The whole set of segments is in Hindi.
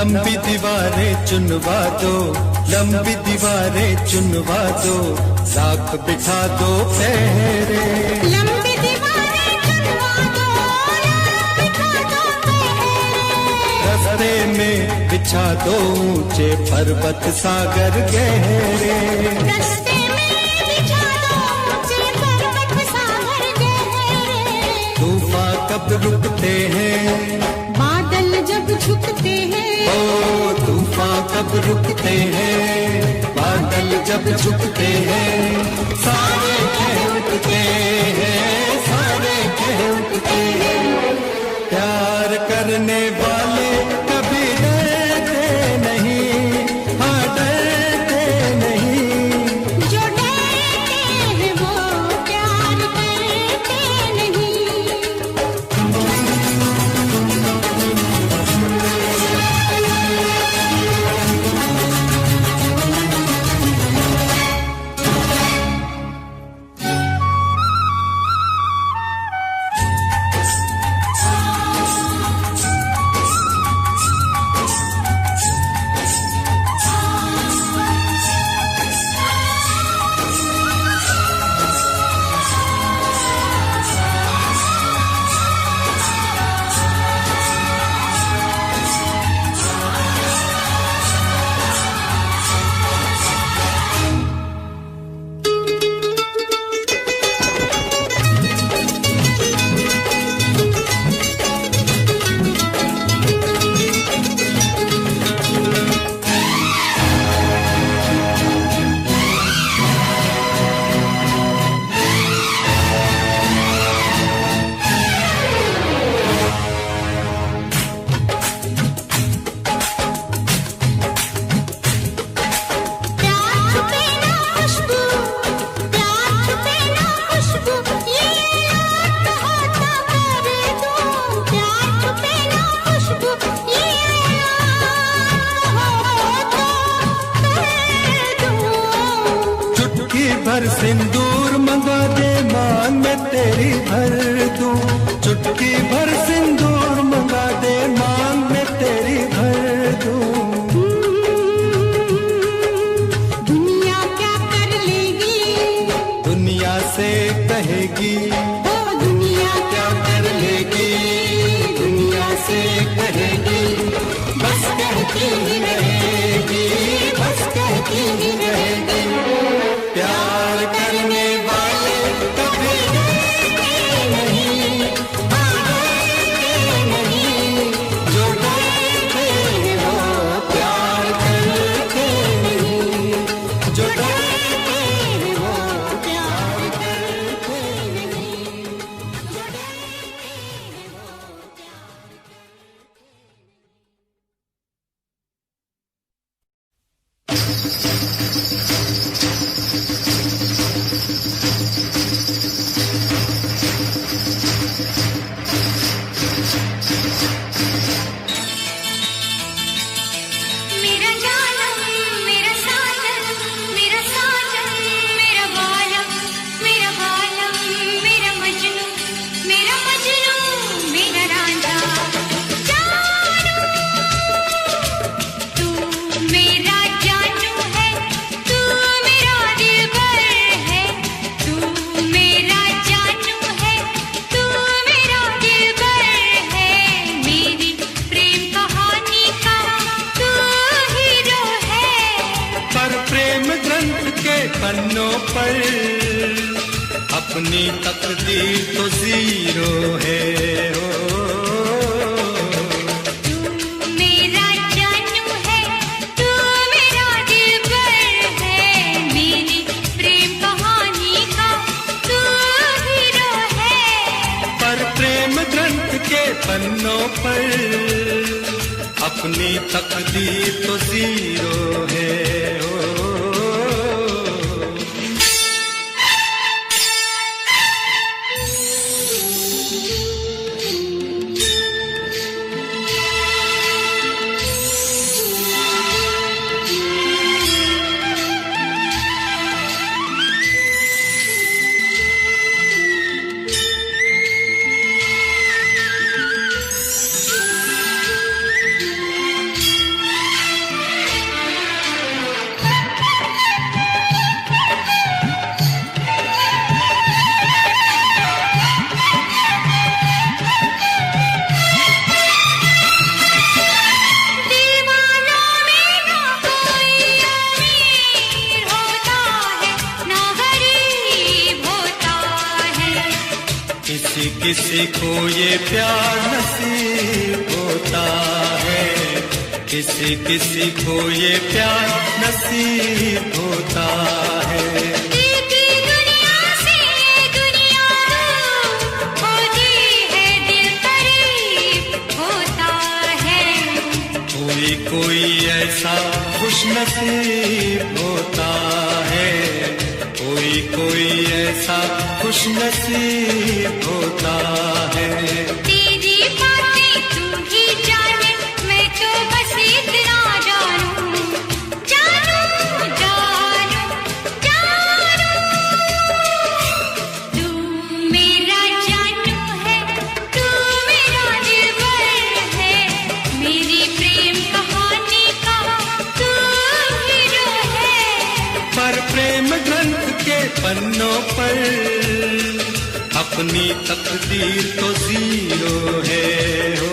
लंबी दीवारें चुनवा दो, लंबी दीवारें चुनवा दो, लाख बिठा दो पहरे। लंबी दीवारें चुनवा दो, लाख बिठा दो पहरे। रास्ते में बिछा दो ऊंचे पर्वत सागर गहरे। रास्ते में बिछा दो ऊंचे पर्वत सागर गहरे। तूफान कब रुकते हैं, बादल जब झुकते हैं। ओ तूफान कब रुकते हैं, बादल जब झुकते हैं। सारे कह उठते हैं, सारे कह उठते हैं। प्यार करने वाले कभी डरते नहीं, हाँ डरते नहीं। जो डरते हैं वो प्यार करते नहीं। भर सिंदूर मंगा दे मांग में तेरी भर दूं। चुटकी भर सिंदूर मंगा दे मांग में तेरी भर दूं। दुनिया क्या कर लेगी, दुनिया से कहेगी। ओ दुनिया क्या कर लेगी, दुनिया से कहेगी। बस कहती ही रहेगी, बस कहती ही रहेगी। प्यार करने वाले कभी डरते नहीं, डरते नहीं। जो डरते हैं वो प्यार करते नहीं, जो डरते हैं वो प्यार करते नहीं, जो डरते हैं वो प्यार। मेरा जानम मेरा साजन, मेरा साजन मेरा बालम, मेरा बालम मेरा मजनू, मेरा मजनू मेरा रांझा। जानू तू मेरा जानू है, तू मेरा दिलबर है। तू मेरा जानू है, तू मेरा दिलबर है। मेरी प्रेम कहानी का तू हीरो है। पर प्रेम ग्रंथ के पन्नों पर अपनी तकदीर तो जीरो है। तू मेरा जानू है, तू मेरा दिलबर है। मेरी प्रेम कहानी का तू हीरो है। पर प्रेम ग्रंथ के पन्नों पर अपनी तकदीर तो जीरो है। किसी को ये प्यार नसीब होता है, किसी किसी को ये प्यार नसीब होता है। दुनिया से दुनिया होती है, दिल करीब होता है। कोई कोई ऐसा खुश नसीब होता है, कोई कोई ऐसा खुश नसीब होता है। तेरी बातें तू ही जाने, मैं तो बस इतना जानूं, जानूं जानूं जानूं। तू मेरा जानू है, तू मेरा दिलबर है, मेरी प्रेम कहानी का तू हीरो है। पर प्रेम ग्रंथ के पन्नों पर अपनी तकदीर तो जीरो है हो।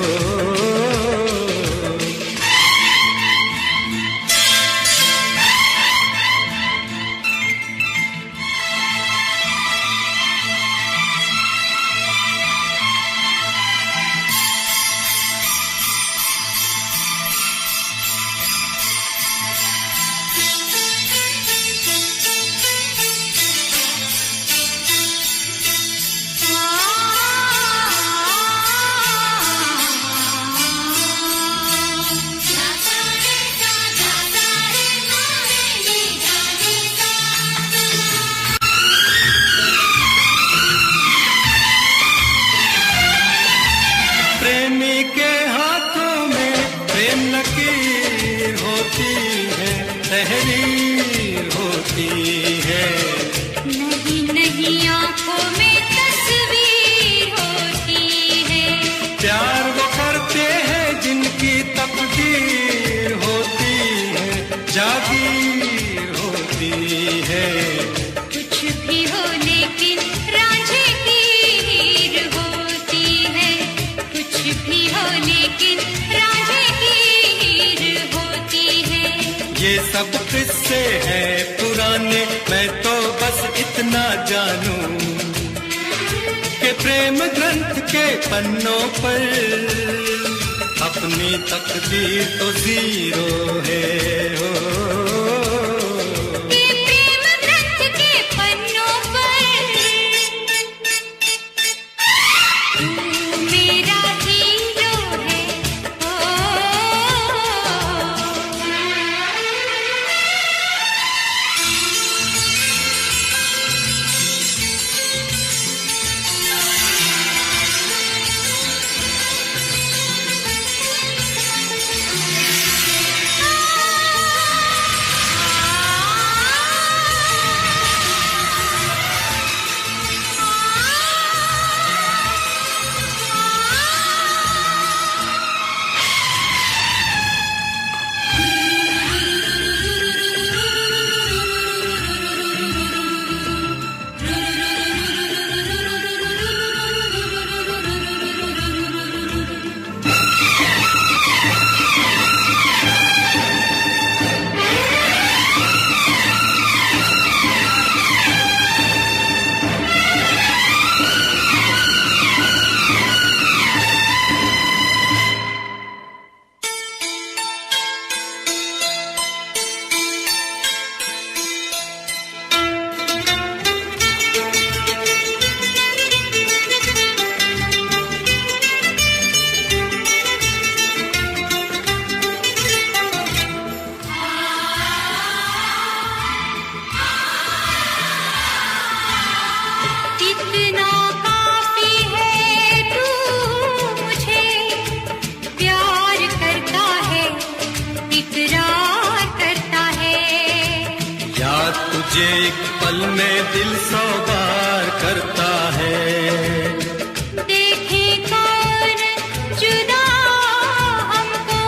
प्रेमी के हाथों में प्रेम लकीर होती है, तहरीर होती है। नहीं नहीं आंखों में तस्वीर होती है। प्यार वो करते हैं जिनकी तकदीर होती है, जागीर होती है। कुछ भी हो लेकिन रांझे की हीर होती है, कुछ भी हो लेकिन रांझे की हीर होती है। ये सब किस्से हैं पुराने, मैं तो बस इतना जानूं कि प्रेम ग्रंथ के पन्नों पर अपनी तकदीर तो जीरो है हो। कि प्रेम ग्रंथ के पन्नों पर तू मेरा हीरो है ओ। तुझे एक पल में दिल सौ बार करता है। देखे कौन जुदा हमको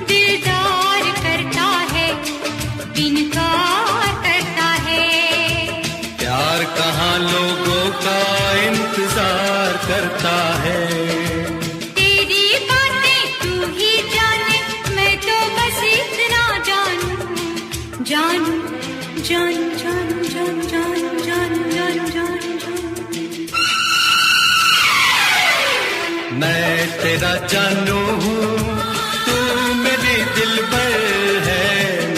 दिलदार करता है, इनकार करता है। प्यार कहाँ लोगों का इंतजार करता है। तेरी बातें तू ही जाने, मैं तो बस इतना जानूं, जानूं जान जान जान जान जान जान जान जान। तेरा जानू हूँ, तू मेरी दिलबर है।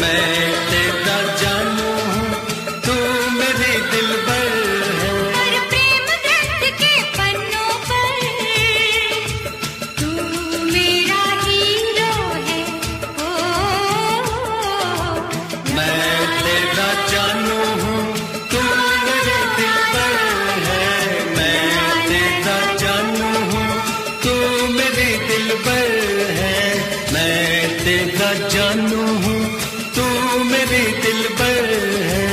मैं तेरा जानू हूँ, तू मेरी दिलबर है। हर प्रेम ग्रंथ के पन्नों पर तू मेरा हीरो है। ओ मैं तेरा जानू हूँ, तू मेरी दिलबर है। मैं तेरा जानू हूँ, तू मेरी दिलबर है। मैं तेरा जानू हूँ, तू मेरी दिलबर है।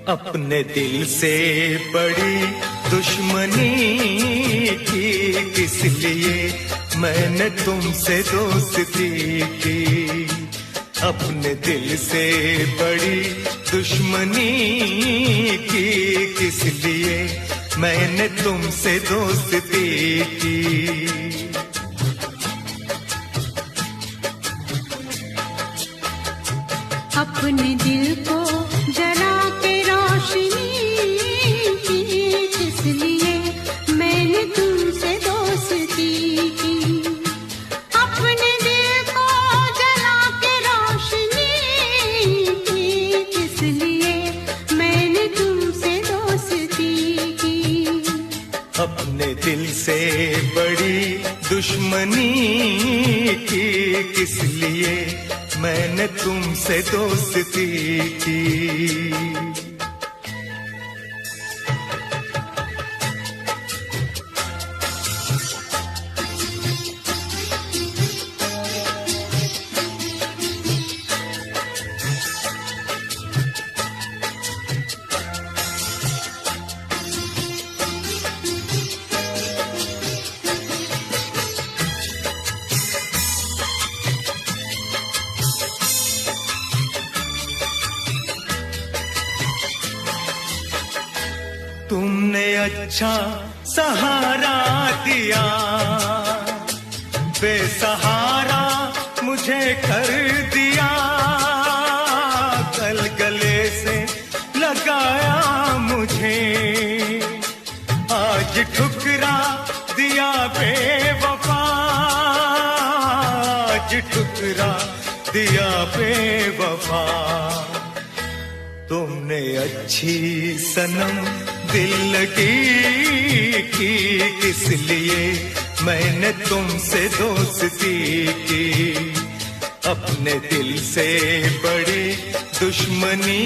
अपने दिल से बड़ी दुश्मनी की किस लिए मैंने तुमसे दोस्ती की। अपने दिल से बड़ी दुश्मनी की किस लिए मैंने तुमसे दोस्ती की। अपने दिल को जला के रोशनी की किस लिए मैंने तुमसे दोस्ती की। अपने दिल को जला के रोशनी की किस लिए मैंने तुमसे दोस्ती की। अपने दिल से बड़ी दुश्मनी की किस लिए मैंने तुमसे दोस्ती की। तुमने अच्छा सहारा दिया, बेसहारा मुझे कर दिया। कल गले से लगाया मुझे, आज ठुकरा दिया बेवफा। आज ठुकरा दिया बेवफा। तुमने अच्छी सनम दिल लगी की किस लिए मैंने तुमसे दोस्ती की। अपने दिल से बड़ी दुश्मनी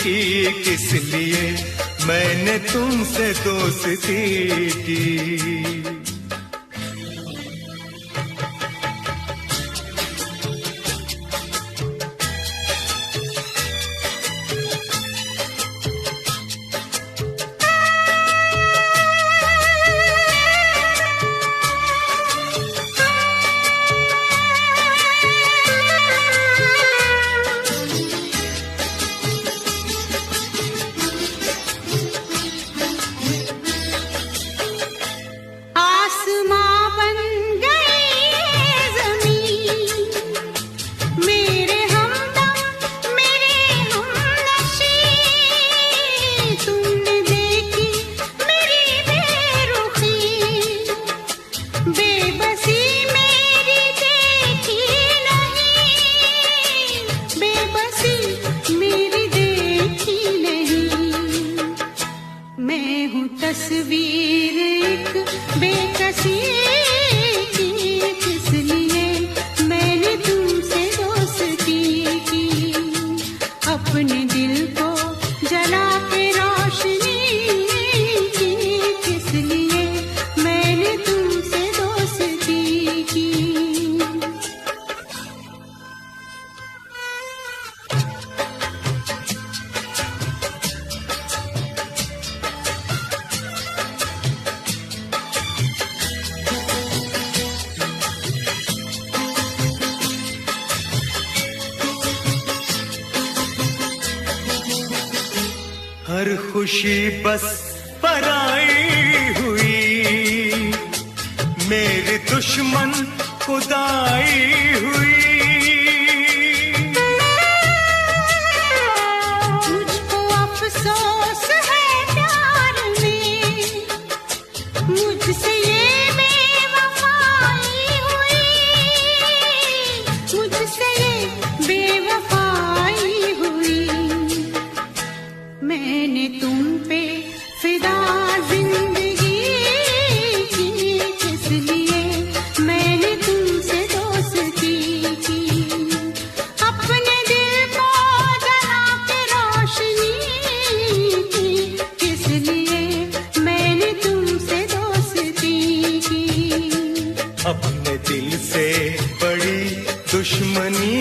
की किस लिए मैंने तुमसे दोस्ती की। खुशी बस पराई हुई, मेरे दुश्मन खुदाई हुई। मुझको अफसोस है प्यार में, मुझसे ये बेवफाई हुई, मुझसे ये बेवफाई हुई। मैंने तुम पे फिदा जिंदगी की, किस लिए मैंने तुमसे दोस्ती की। अपने दिल को जला के रोशनी की, किस लिए मैंने तुमसे दोस्ती की। अपने दिल से बड़ी दुश्मनी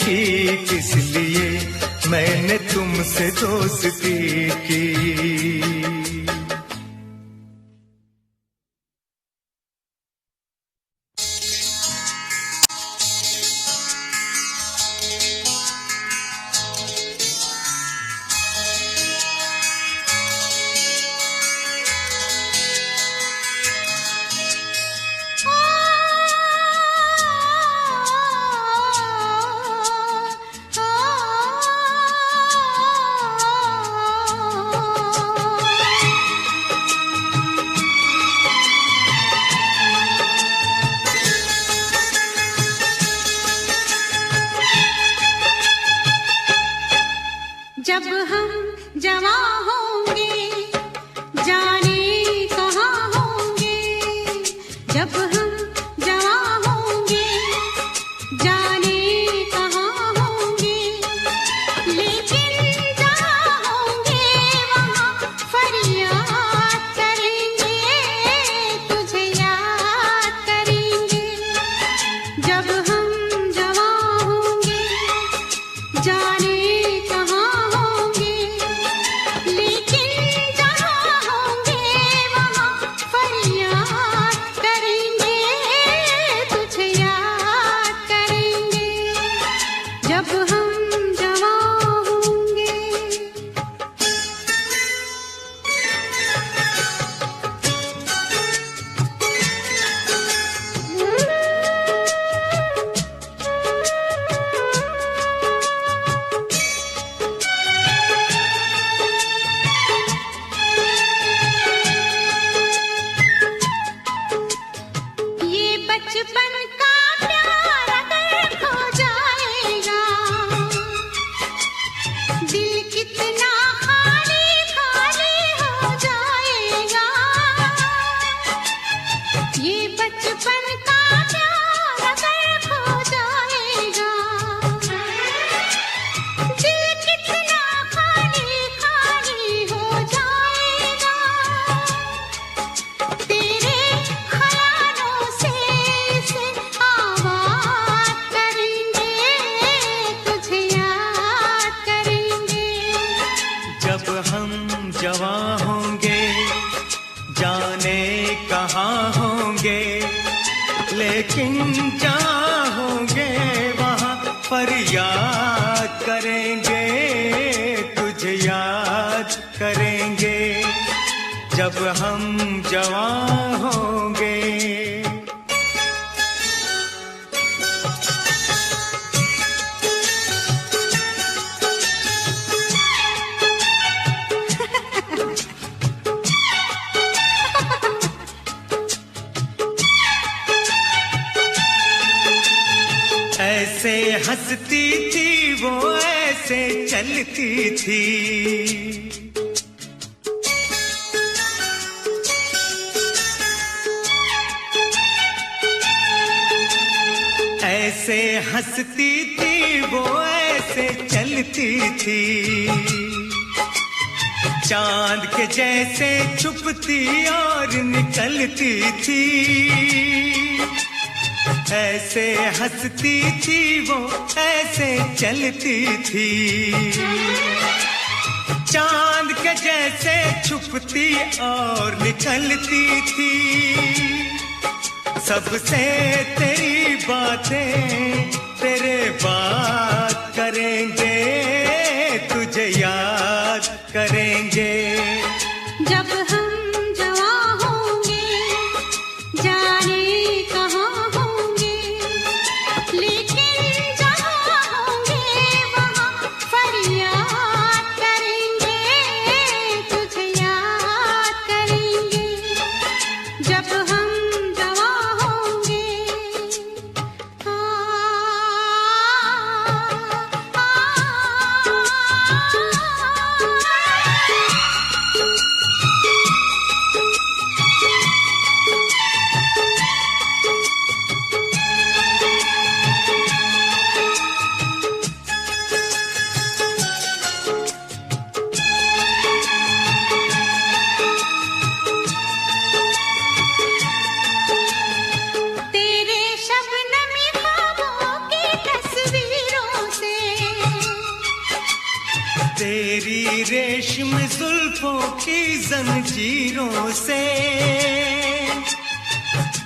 थी, किस लिए मैंने तुमसे दोस्ती की। जब हम जवां होंगे जाने कहाँ होंगे, जब हम जवां होंगे जाने कहाँ होंगे। लेकिन जहाँ होंगे वहाँ फरियाद करेंगे, तुझे याद करेंगे। जब हम जवां होंगे जाने जवां होंगे जाने कहाँ होंगे, लेकिन जहाँ होंगे वहाँ फरियाद करेंगे, तुझे याद करेंगे। जब हम जवां होंगे। ऐसे हंसती थी वो, ऐसे चलती थी, ऐसे हंसती थी वो, ऐसे चलती थी। चांद के जैसे छुपती और निकलती थी, ऐसे हंसती थी वो, ऐसे चलती थी। चांद के जैसे छुपती और निकलती थी। सबसे तेरी बातें तेरे बात करेंगे, तुझे याद करेंगे। तेरी रेशम जुल्फों की जंजीरों से,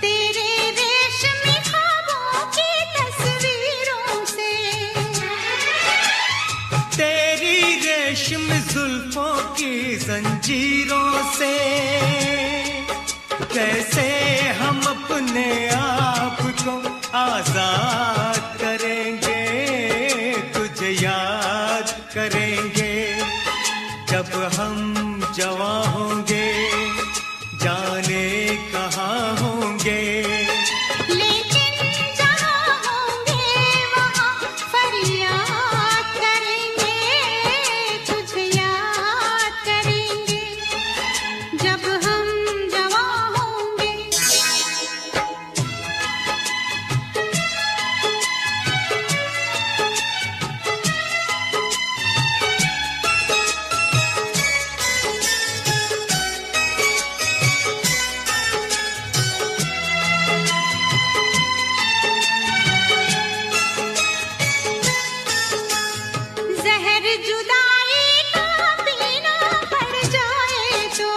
तेरे रेशम ख्वाबों की तस्वीरों से, तेरी रेशम जुल्फों की जंजीरों से, कैसे हम अपने आप को आजाद करेंगे, तुझे याद करेंगे जब हम जवां होंगे, जाने कहाँ होंगे। लेकिन जहाँ होंगे वहाँ फरियाद करेंगे, तुझे याद करेंगे जब हम जवां होंगे। जहर जुदाई का पीना पड़ जाए तो,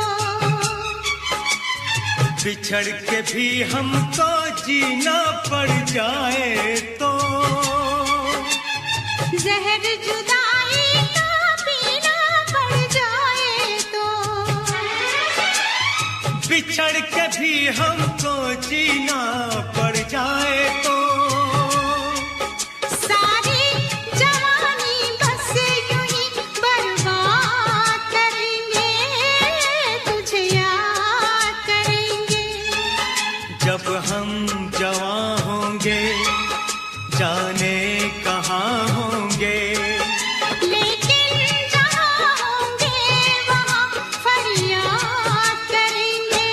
बिछड़ के भी हमको जीना पड़ जाए तो, जहर जुदाई का पीना पड़ जाए तो, बिछड़ के भी हमको जीना पड़ जाए तो, सारी जवानी बस यूं ही बर्बाद करेंगे, तुझे याद करेंगे जब हम जवां होंगे, जाने कहाँ होंगे। लेकिन जहाँ होंगे वहाँ फरियाद करेंगे,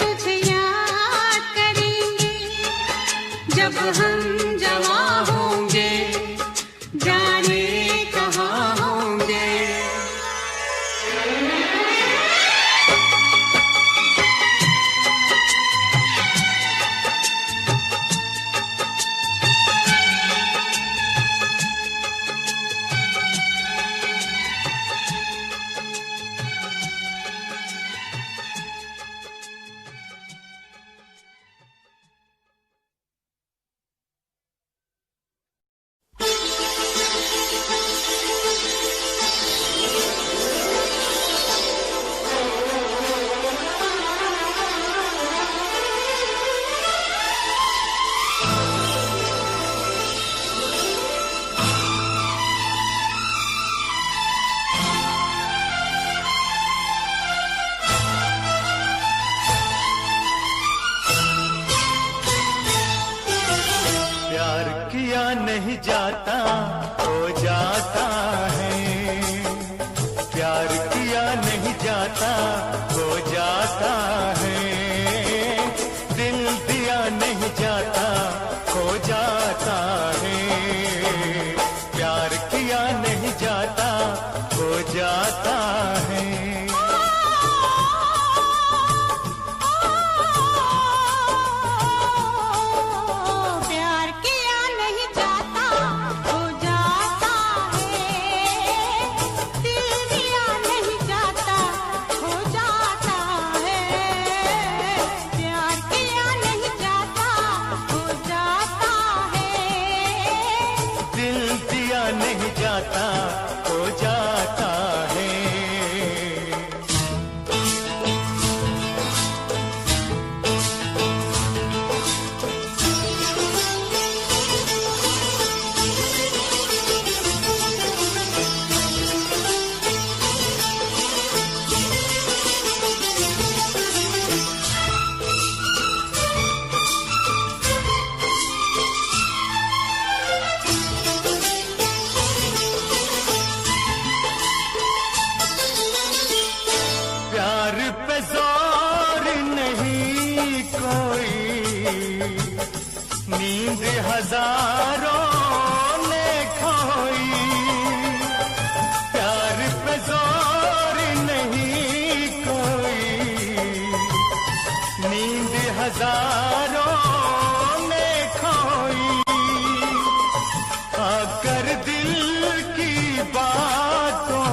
तुझे याद करेंगे जब हम जवां होंगे, जाने कहाँ होंगे। प्यार किया नहीं जाता हो जाता है, प्यार किया नहीं जाता हो जाता है, दिल दिया नहीं जाता हो जाता है, प्यार किया नहीं जाता हो जाता है। प्यार किया नहीं जाता हो जाता है, दिल दिया नहीं जाता हो जाता है, प्यार किया नहीं जाता हो जाता है, दिल दिया नहीं जाता हो जाता है। प्यार पे जोर नहीं कोई, नींद हजारों ने खोई, प्यार पे जोर नहीं कोई, नींद हजारों ने खोई, आकर दिल की बातों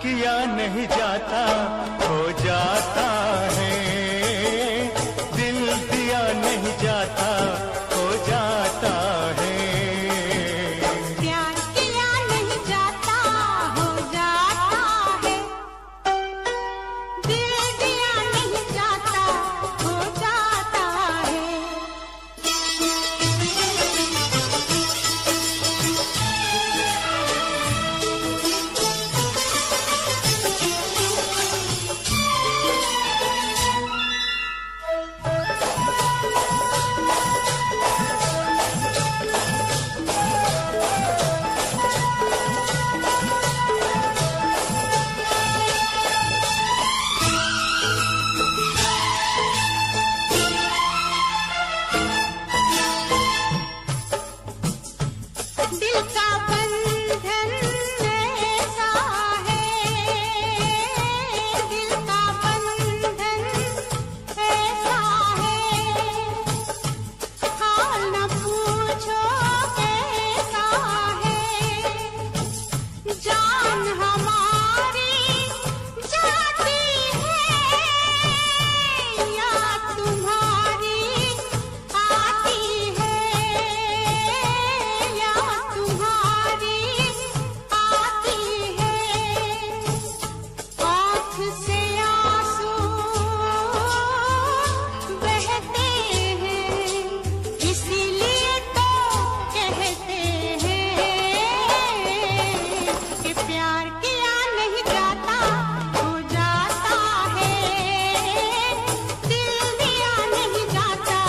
किया नहीं जाता हो जाता है, दिल दिया नहीं जाता हो जाता है। प्यार किया नहीं जाता हो जाता है, दिल दिया नहीं जाता हो जाता है। दिल का बंधन ऐसा है, दिल का बंधन ऐसा है, हाल न पूछो कैसा है। जान हमारी जाती है या तुम्हारी आती है, या तुम्हारी आती है। आँख से आंसू बहते हैं, इसीलिए तो कहते हैं कि प्यार किया नहीं जाता हो जाता है, दिल दिया नहीं जाता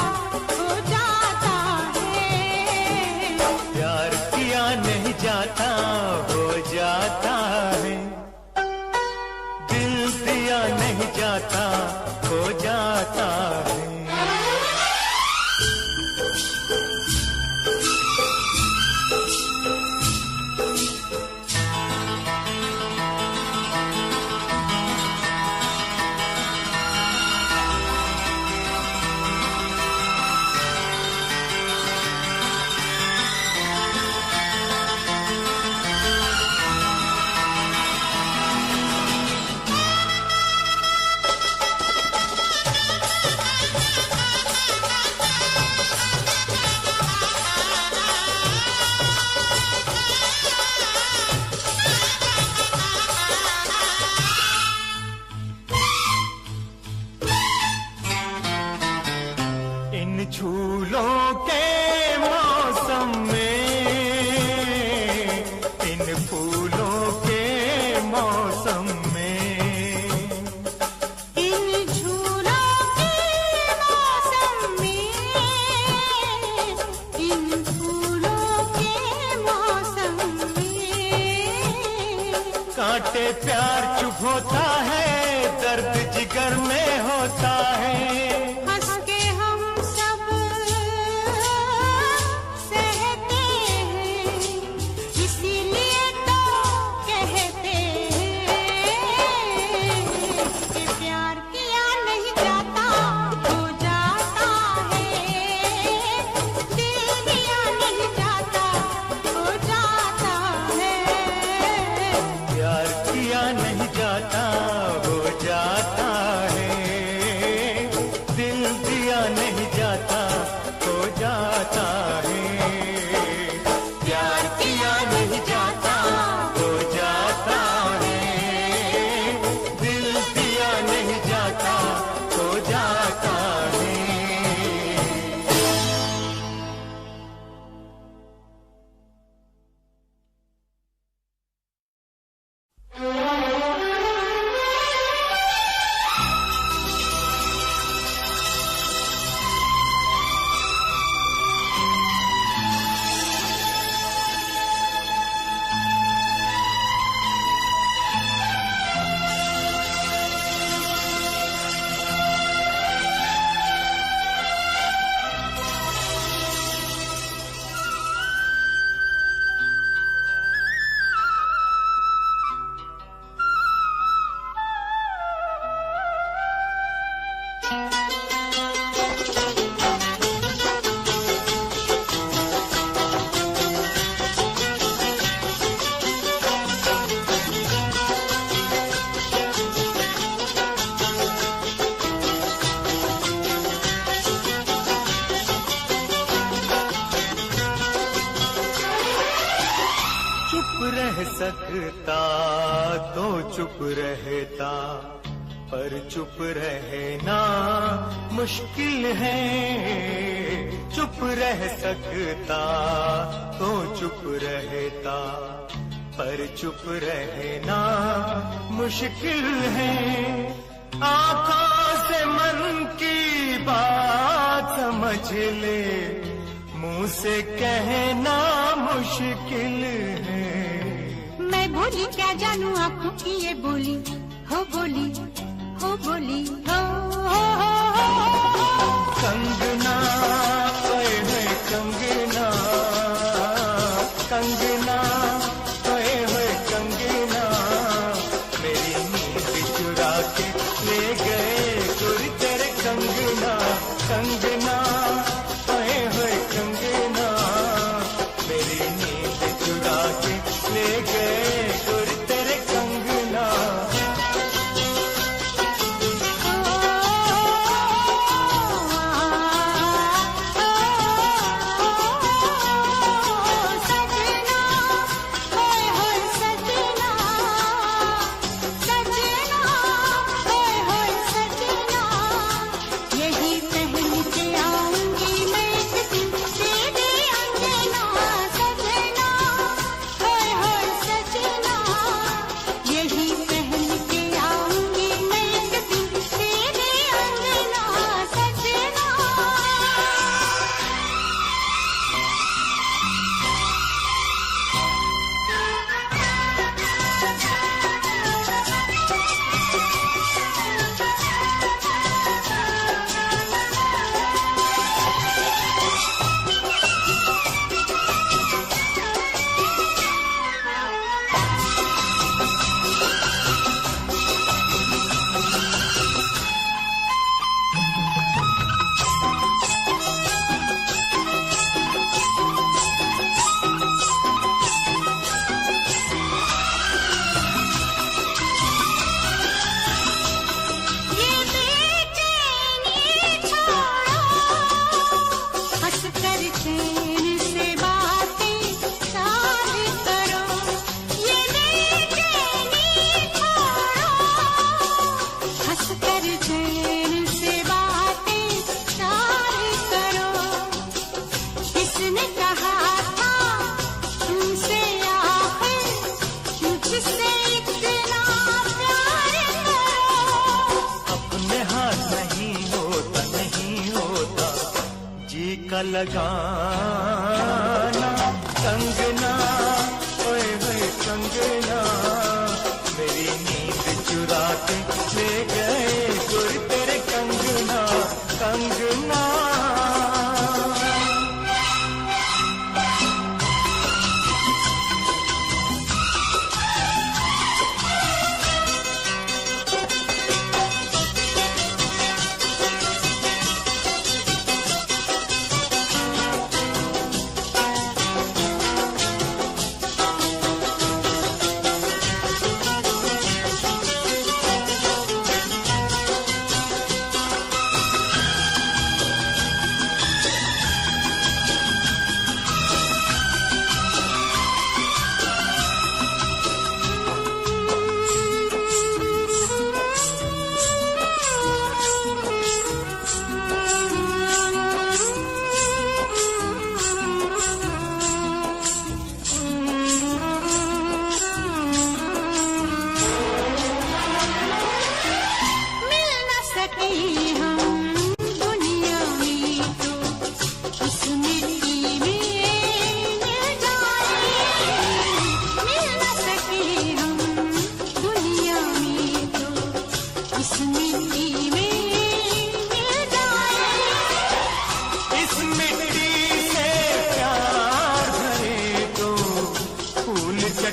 हो जाता है। प्यार किया नहीं जाता हो जाता है, दिल दिया नहीं जाता हो जाता है। इन झूलों के मौसम में, इन फूलों के मौसम में, इन झूलों के मौसम में, इन फूलों के मौसम में, कांटे प्यार चुभ होता है, दर्द जिगर में होता है। हंस के हम सब सहते हैं, इसीलिए तो कहते हैं कि प्यार किया नहीं जाता हो जाता है, दिल दिया नहीं जाता हो जाता है। प्यार किया नहीं जाता हो जाता है, दिल दिया नहीं जाता हो जाता है। प्यार किया नहीं जाता हो जाता है, दिल दिया नहीं जाता हो जाता है। सकता तो चुप रहता, पर चुप रहना मुश्किल है। चुप रह सकता तो चुप रहता, पर चुप रहना मुश्किल है। आँखों से मन की बात समझ ले, मुंह से कहना मुश्किल है। मैं बोली क्या जानू आँखों की ये बोली, हो बोली, हो बोली, हो कंगना ओए होए कंगना, कंगना ओए होए कंगना, मेरी नींद चुरा के ले गए गुर तेरे कंगना। कंगना ओए होए कंगना, मेरी नींद चुरा के ले गए गुर तेरे कंगना। लगाना कंगना ओए होए कंगना, मेरी नींद चुरा के ले गए गुर तेरे कंगना। कंगना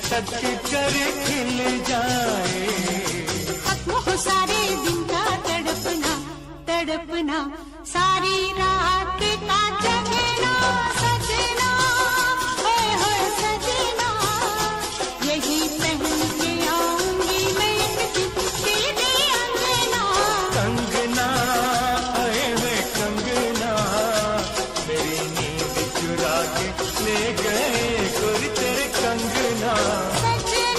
चटक कर खिल जाए। खत्म हो सारे दिन का तड़पना, तड़पना सारी रात का जगना। सजना होए होए सजना, यही पहन के आऊंगी मैं तेरे अंगना। कंगना होए होए कंगना, मेरी नींद चुरा के ले गए गुर तेरे कंगना। सजना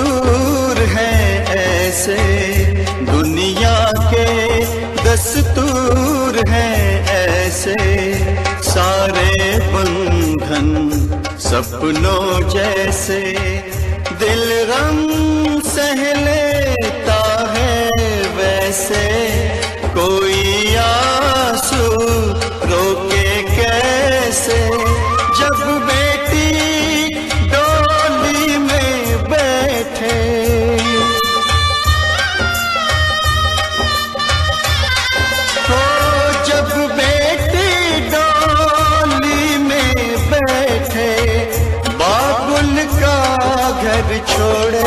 दस्तूर है ऐसे, दुनिया के दस्तूर है ऐसे, सारे बंधन सपनों जैसे, दिल गम सह लेता है वैसे, कोई आंसू रोके कैसे, जब बेटी डोली में बैठे, हो जब बेटी डोली में बैठे, बाबुल का घर छोड़े,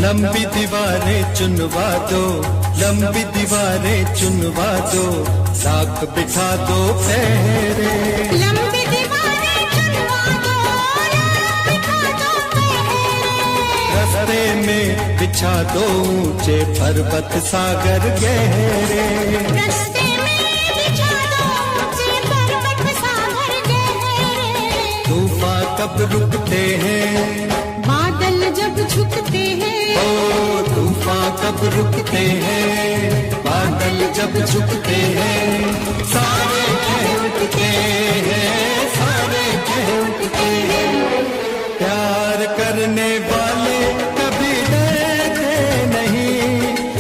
लंबी दीवारें चुनवा दो, लंबी दीवारें चुनवा दो, साथ बिठा दो फेरे। लंबी दीवारें चुनवा दो, बिठा दो फेरे। रास्ते में बिछा दो ऊंचे पर्वत सागर गहरे। रास्ते में बिछा दो ऊंचे पर्वत सागर कब रुकते हैं, बादल जब झुकते हैं, ओ तूफान कब रुकते हैं, बादल जब झुकते हैं, सारे कह उठते हैं, सारे कह उठते हैं। प्यार करने वाले कभी डरते नहीं,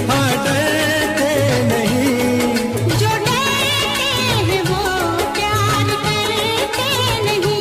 हाँ डरते नहीं। जो डरते हैं वो प्यार करते नहीं।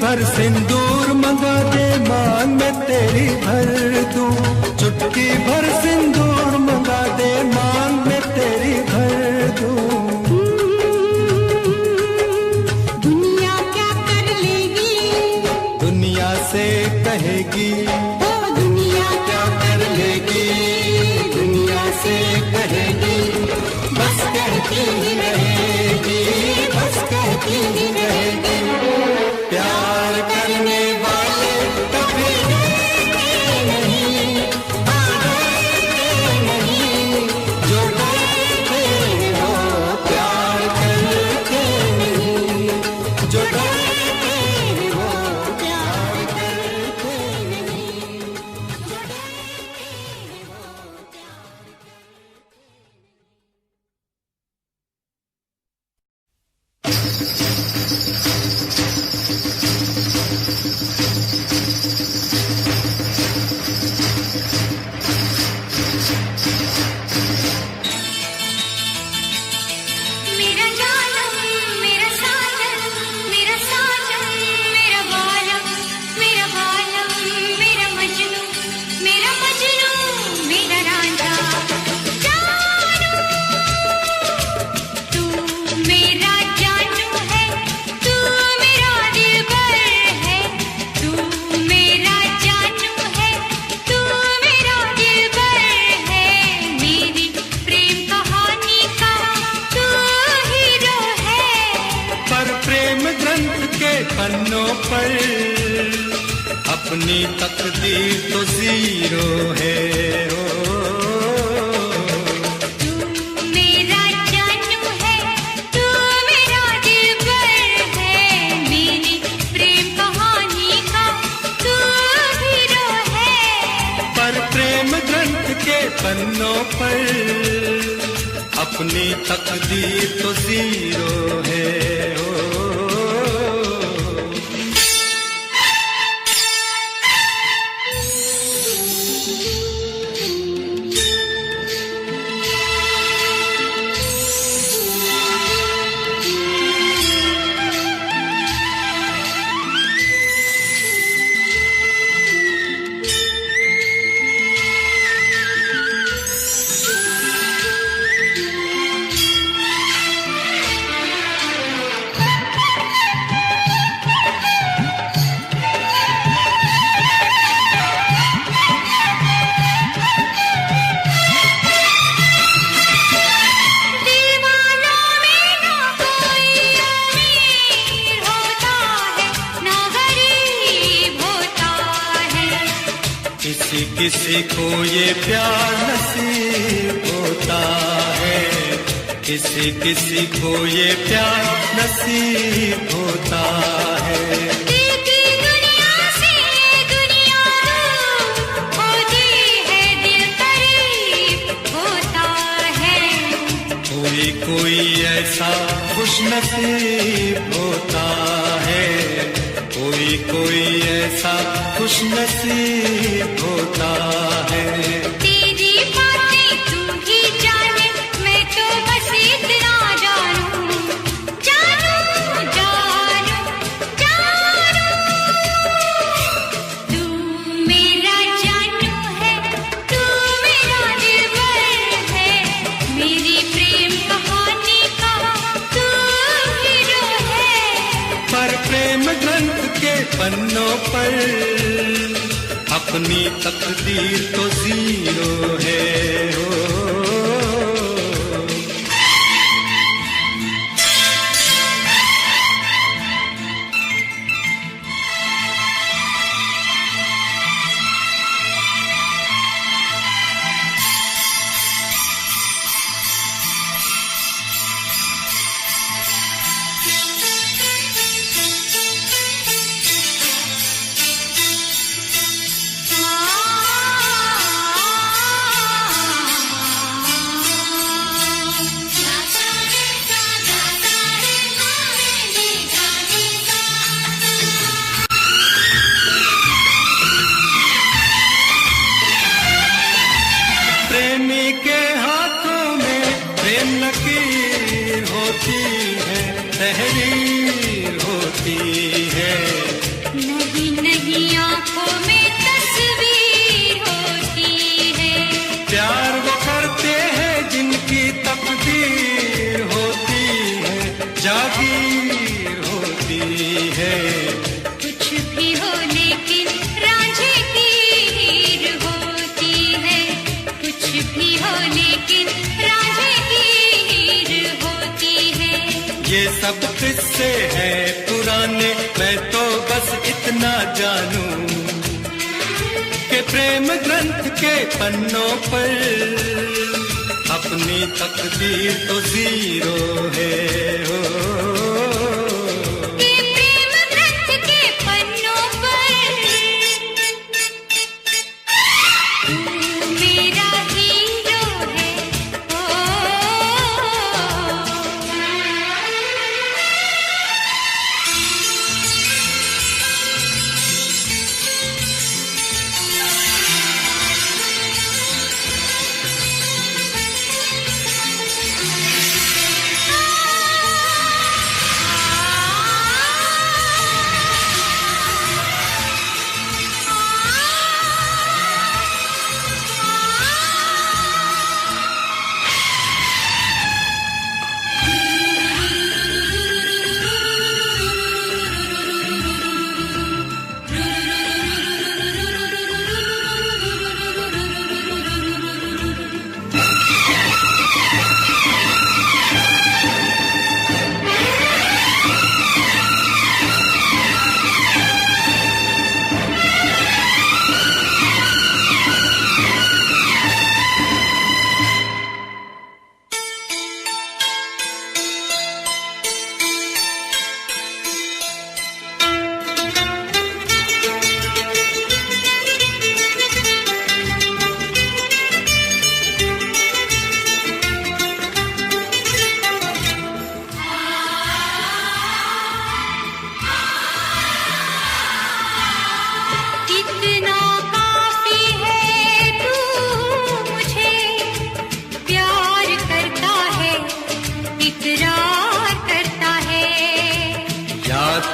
भर सिंदूर मंगा दे मांग में तेरी भर दूं, चुटकी भर सिंदूर मंगा दे मांग में तेरी भर दूं। दुनिया क्या कर लेगी, दुनिया से कहेगी, ओ दुनिया क्या कर लेगी, दुनिया से कहेगी, बस कहती ही रहेगी, बस कहती ही रहेगी। प्यार करने वाले कभी डरते नहीं, डरते नहीं, जो डरते हैं वो प्यार करते नहीं, जो डरते हैं वो प्यार करते नहीं, जो डरते हैं वो प्यार। मेरा जानम मेरा साजन, मेरा साजन मेरा बालम, मेरा बालम मेरा मजनू, मेरा मजनू मेरा रांझा। जानू तू मेरा जानू है, तू मेरा दिलबर है, तू मेरा जानू है, तू मेरा दिलबर है। मेरी प्रेम कहानी का तू हीरो है। पर प्रेम ग्रंथ के पन्नों पर अपनी तकदीर तो जीरो है। तू मेरा जानू है, तू मेरा दिलबर है। मेरी प्रेम कहानी का तू हीरो है। पर प्रेम ग्रंथ के पन्नों पर अपनी तकदीर तो जीरो है। किसी किसी को ये प्यार नसीब होता है, किसी किसी को ये प्यार नसीब होता है। दीदी दुनिया से दुनिया होती है, दिल करीब होता है। कोई कोई ऐसा खुश नसीब होता है, कोई कोई ऐसा खुश नसीब होता है। तेरी बातें तू ही जाने, मैं तो बस इतना जानूं, जानूं जानूं जानूं। तू मेरा जानू है, तू मेरा दिलबर है, मेरी प्रेम कहानी का तू हीरो है। पर प्रेम ग्रंथ के पन्नों पर अपनी तकदीर तो जीरो है हो। प्रेमी के हाथों में प्रेम लकीर होती है, तहरीर होती है। नहीं नहीं आंखों में तस्वीर होती है। प्यार वो करते हैं जिनकी तकदीर होती है, जागीर होती है। कुछ भी हो लेकिन रांझे की हीर होती है, कुछ भी हो लेकिन रांझे की हीर होती है। ये सब किस्से हैं पुराने, मैं तो बस इतना जानूं कि प्रेम ग्रंथ के पन्नों पर अपनी तकदीर तो जीरो है हो। ये प्रेम ग्रंथ के पन्नों पर तू मेरा हीरो है ओ।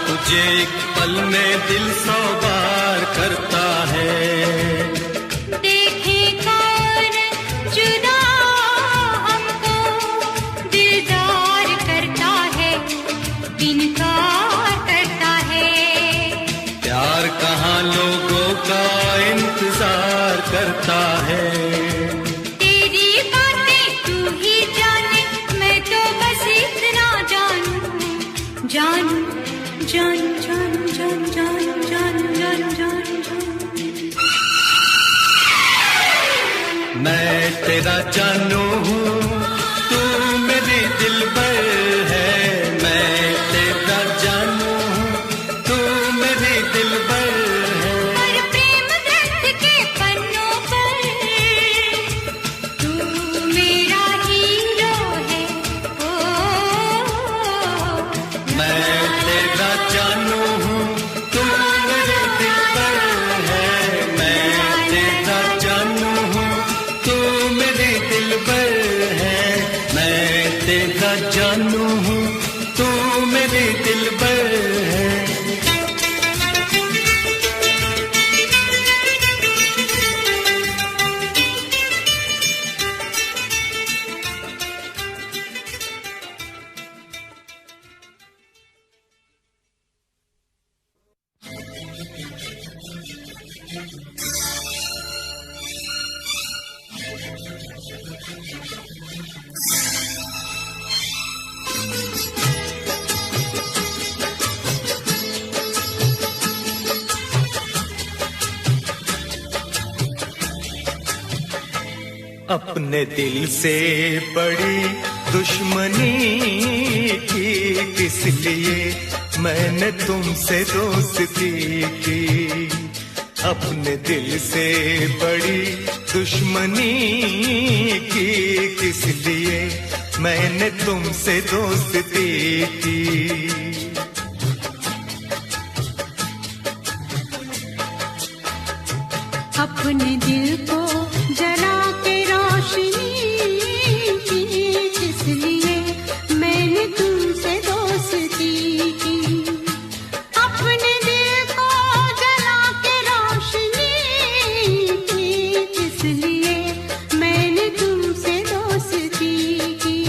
तुझे एक पल में दिल 100 बार करता है। देखे कौन जुदा हमको दिलदार करता है, इनकार करता है। प्यार कहाँ लोगों का इंतजार करता है। तेरी बातें तू ही जाने, मैं तो बस इतना जानूं, जानूं जान जान जान जान जान जान जान जान। तेरा जानू हूँ, तू मेरी दिलबर है। मैं तेरा जानू हूँ, तू मेरी दिलबर है। और प्रेम ग्रंथ के पन्नों पर तू मेरा हीरो है। ओ मैं तेरा जानू हूँ, तू मेरी दिलबर है। मैं तेरा जानू हूँ, तू मेरी दिलबर है। मैं तेरा जानू हूँ, तू मेरी दिलबर है। अपने दिल से बड़ी दुश्मनी की किस लिए मैंने तुमसे दोस्ती की। अपने दिल से बड़ी दुश्मनी की किस लिए मैंने तुमसे दोस्ती की। अपने दिल को जला के रोशनी की किस लिए मैंने तुमसे दोस्ती की। अपने दिल को जला के रोशनी की किस लिए मैंने तुमसे दोस्ती की।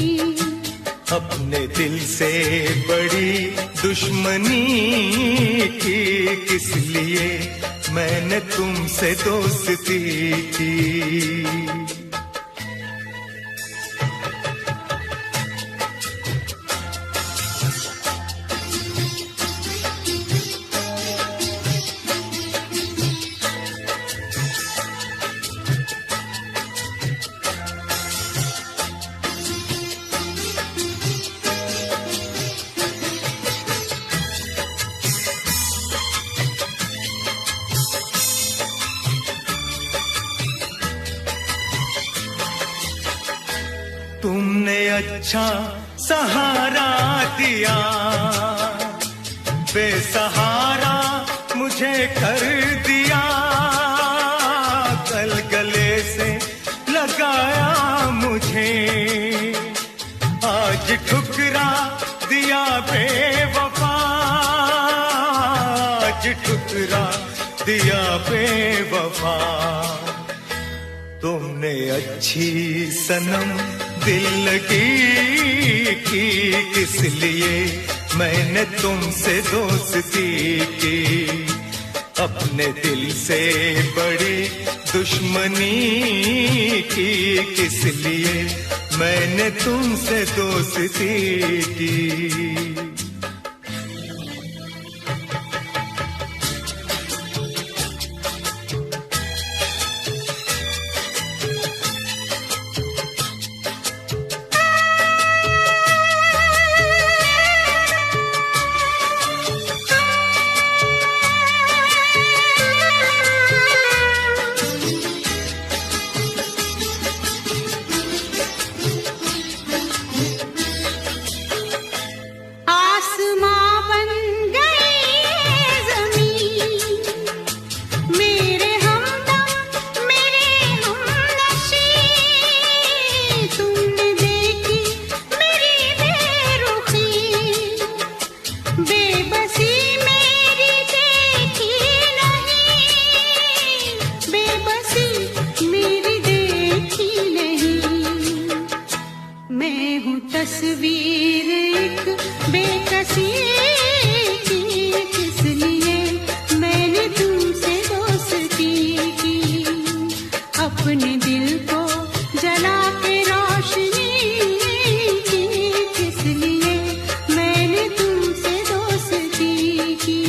अपने दिल से बड़ी दुश्मनी की किस लिए मैंने तुमसे दोस्ती की। तुमने अच्छा सहारा दिया, बेसहारा मुझे कर दिया। कल गले से लगाया मुझे, आज ठुकरा दिया बेवफा। आज ठुकरा दिया बेवफा। तुमने अच्छी सनम दिल लगी की किस लिए मैंने तुमसे दोस्ती की। अपने दिल से बड़ी दुश्मनी की किस लिए मैंने तुमसे दोस्ती की। तस्वीर एक बेकसी की किस लिए मैंने तुमसे दोस्ती की। अपने दिल को जला के रोशनी की किस लिए मैंने तुमसे दोस्ती की।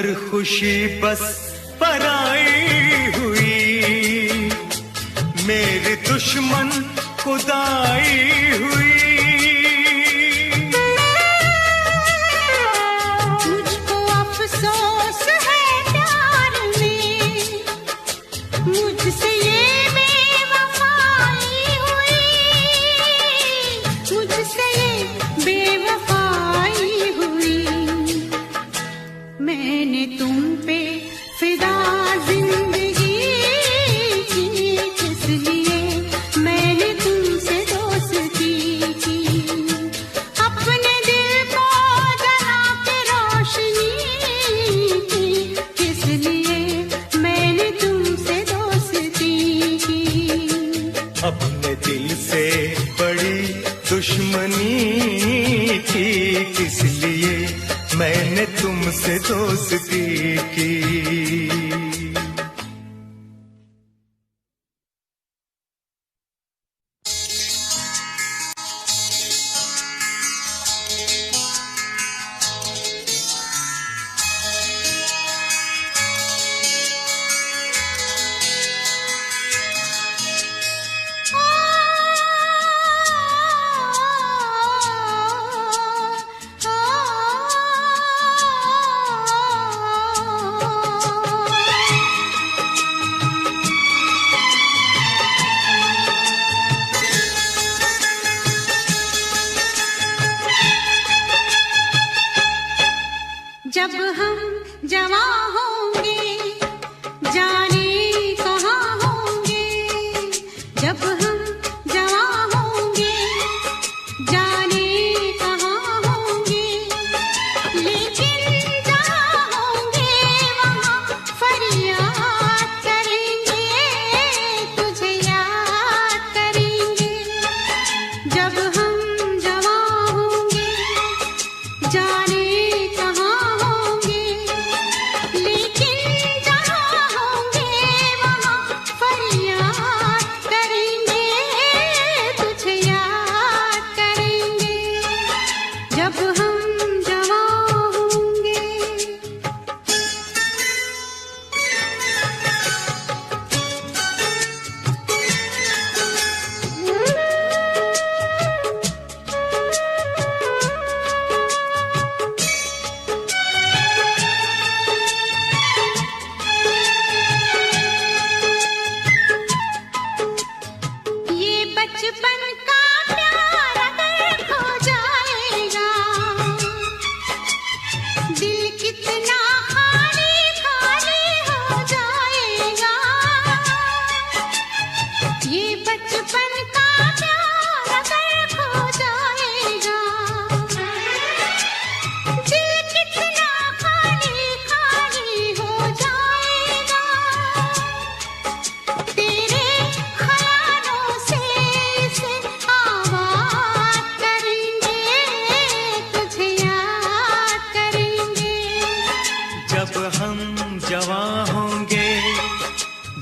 हर खुशी बस पराई हुई, मेरे दुश्मन खुदाई हुई। मुझको अफसोस है प्यार में, मुझसे ये बेवफाई हुई, मुझसे ये बेवफाई हुई। मैंने तुम पे फिदा जिंदगी की, किस लिए मैंने तुमसे दोस्ती की। अपने दिल को जला के रोशनी की, किस लिए मैंने तुमसे दोस्ती की। अपने दिल से बड़ी दुश्मनी थी, किस लिए मैंने तुमसे दोस्ती की। जब हम जवां होंगे जाने कहाँ होंगे, जब हम जवां होंगे जाने कहाँ होंगे। लेकिन जहाँ होंगे वहाँ फरियाद करेंगे, तुझे याद करेंगे। जब हम जवां होंगे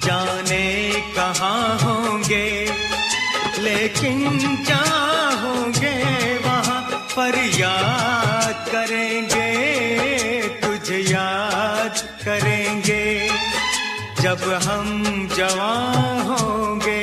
जाने लेकिन जहाँ होंगे वहाँ फरियाद करेंगे, तुझे याद करेंगे। जब हम जवां होंगे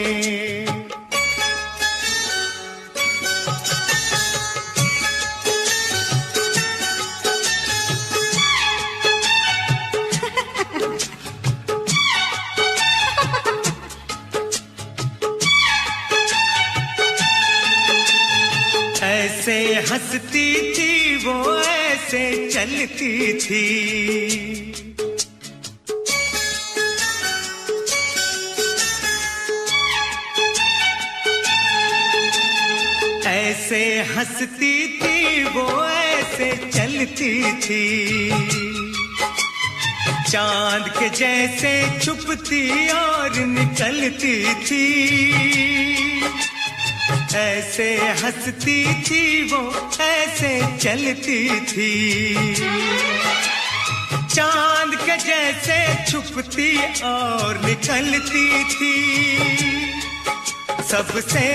ऐसे हंसती थी वो, ऐसे चलती थी, ऐसे हंसती थी वो, ऐसे चलती थी। चांद के जैसे छुपती और निकलती थी, ऐसे हंसती थी वो, ऐसे चलती थी। चांद के जैसे छुपती और निकलती थी। सबसे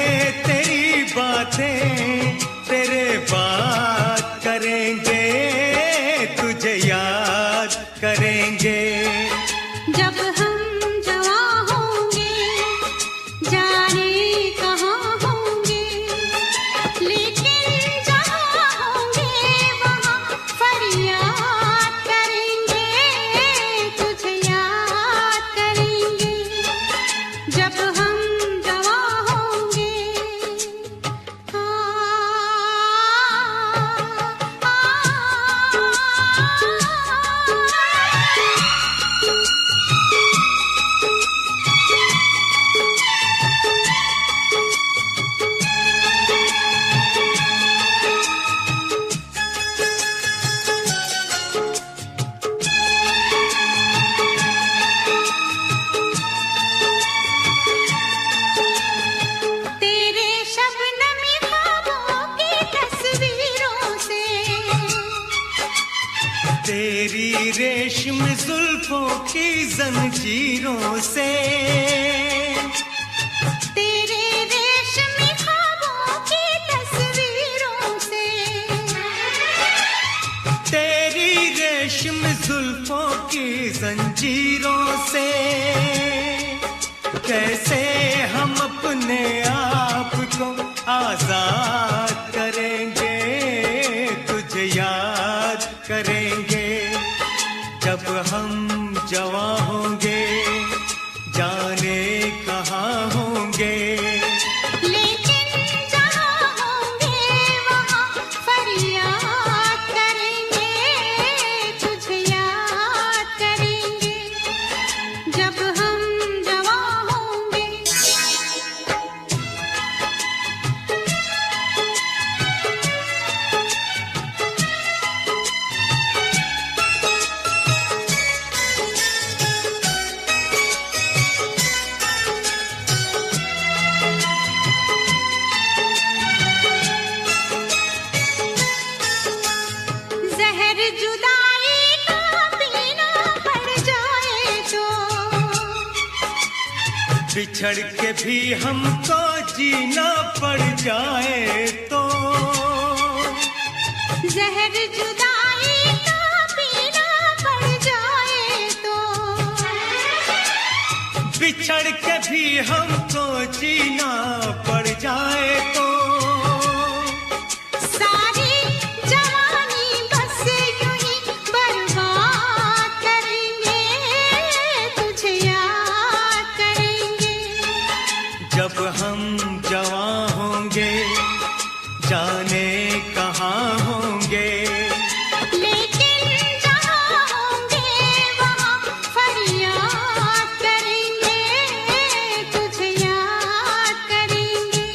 तेरी बातें तेरे बात करेंगे, तुझे याद कर तेरी रेशम जुल्फों की जंजीरों से, तेरे रेशमी ख्वाबों की तस्वीरों से, तेरी रेशम जुल्फों की जंजीरों से, कैसे हम अपने आप को आजाद करेंगे, तुझे याद करेंगे जब हम जवां होंगे, जाने कहाँ होंगे। लेकिन जहाँ होंगे वहाँ फरियाद करेंगे, तुझे याद करेंगे जब हम जवां होंगे। जहर जुदाई का पीना पड़ जाए तो, बिछड़ के भी हमको जीना पड़ जाए तो, जहर जुदाई का पीना पड़ जाए तो, बिछड़ के भी हमको जीना पड़ जाए तो, सारी जवानी बस यूं ही बर्बाद करेंगे, तुझे याद करेंगे जब हम जवां होंगे, जाने कहाँ होंगे। लेकिन जहाँ होंगे वहाँ फरियाद करेंगे, तुझे याद करेंगे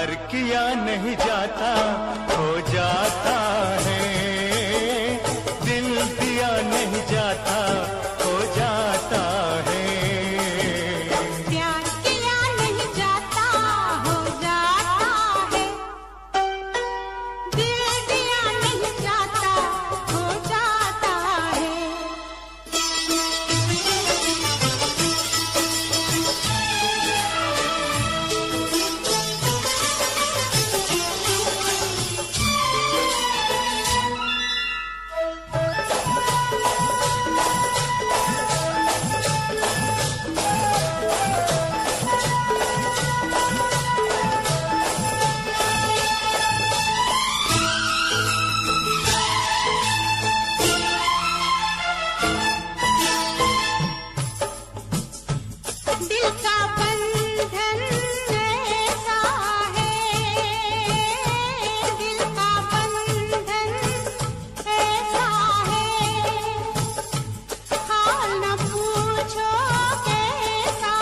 प्यार किया नहीं जाता हो जाता है, दिल दिया नहीं जाता हो जाता है। प्यार किया नहीं जाता हो जाता है, दिल दिया नहीं जाता हो जाता है। दिल का बंधन ऐसा है, दिल का बंधन ऐसा है, हाल न पूछो कैसा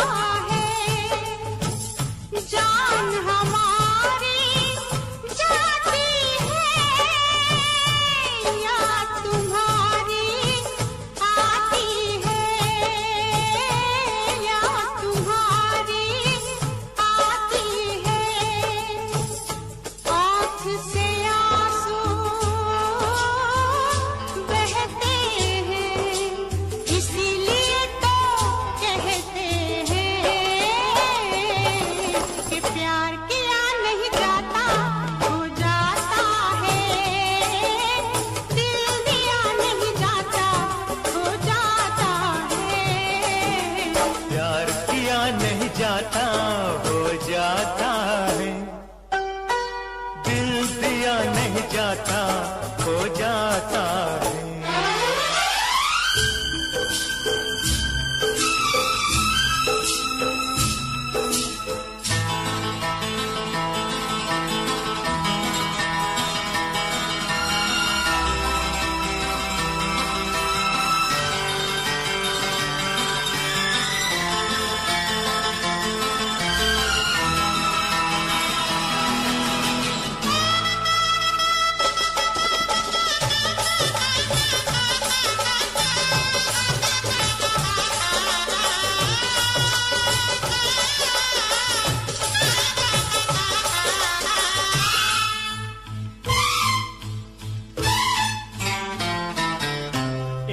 है। जान हमारी जाती है या तुम्हारी आती है, या तुम्हारी आती है। आँख से आंसू बहते हैं, इसीलिए तो कहते हैं कि प्यार किया नहीं जाता हो जाता है, दिल दिया नहीं जाता हो जाता है। प्यार किया नहीं जाता हो जाता है, दिल दिया नहीं जाता हो जाता है।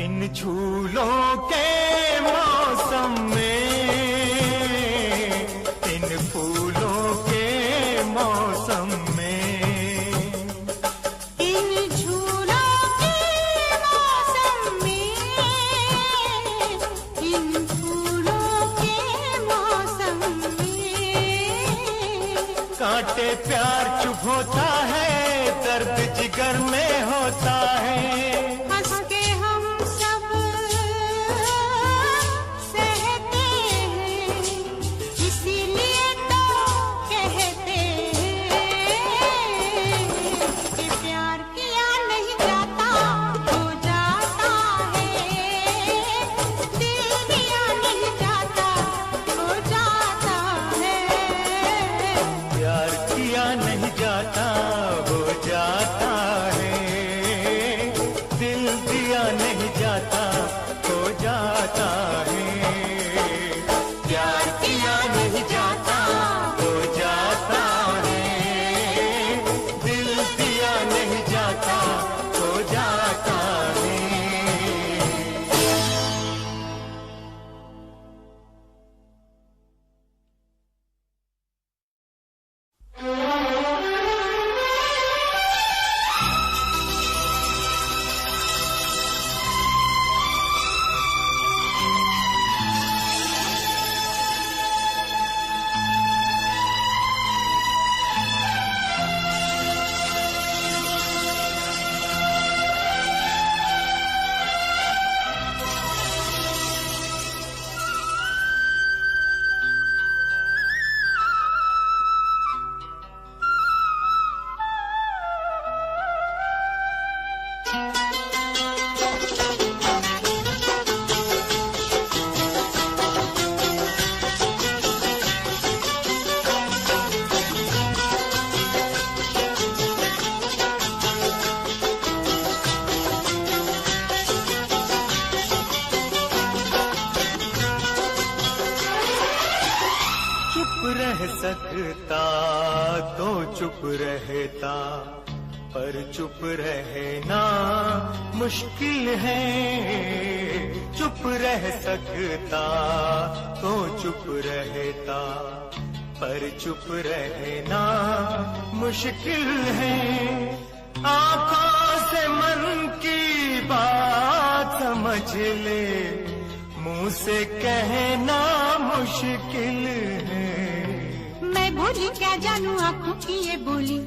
इन झूलों के मौसम में, इन फूलों के मौसम में, इन झूलों के मौसम में, इन फूलों के मौसम में, कांटे प्यार चुभ होता है, दर्द जिगर में होता है। हंस के हम सब सहते हैं, इसीलिए तो कहते हैं कि प्यार किया नहीं जाता हो जाता है, दिल दिया नहीं जाता हो जाता है। प्यार किया नहीं जाता हो जाता है, रह सकता तो चुप रहता, पर चुप रहना मुश्किल है। चुप रह सकता तो चुप रहता, पर चुप रहना मुश्किल है। आंखों से मन की बात समझ ले, मुंह से कहना मुश्किल है। मैं भूली क्या जानू आंखों की ये बोली,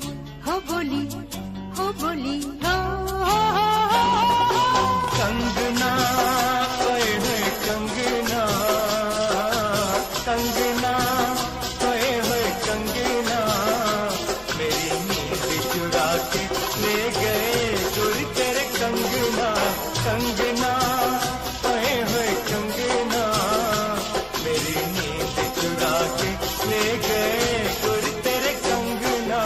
हो बोली, हो बोली, हो, हो, हो, हो। कंगना ओए होए कंगना, कंगना ओए होए कंगना, मेरी नींद चुरा के ले गए चोरी तेरे कंगना। कंगना ओए होए कंगना, मेरी नींद चुरा के ले गए चोरी तेरे कंगना।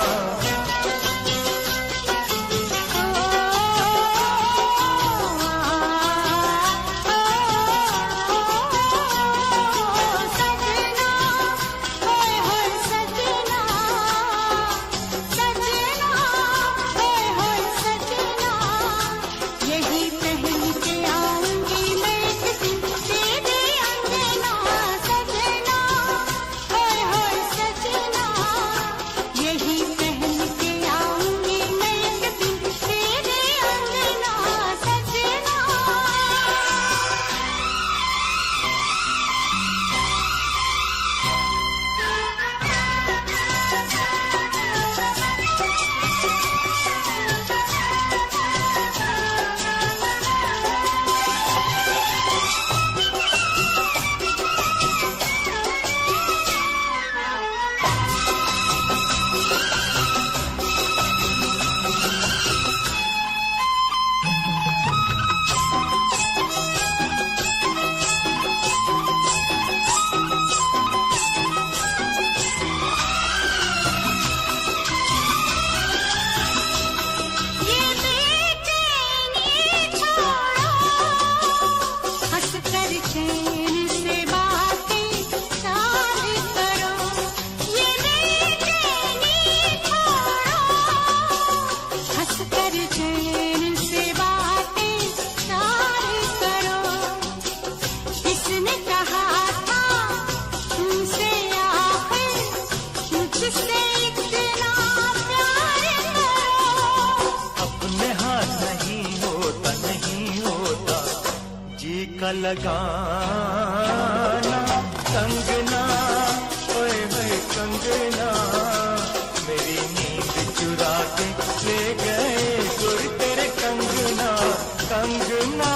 का लगाना। कंगना ओए होए कंगना, मेरी नींद चुरा के ले गए गुर तेरे कंगना। कंगना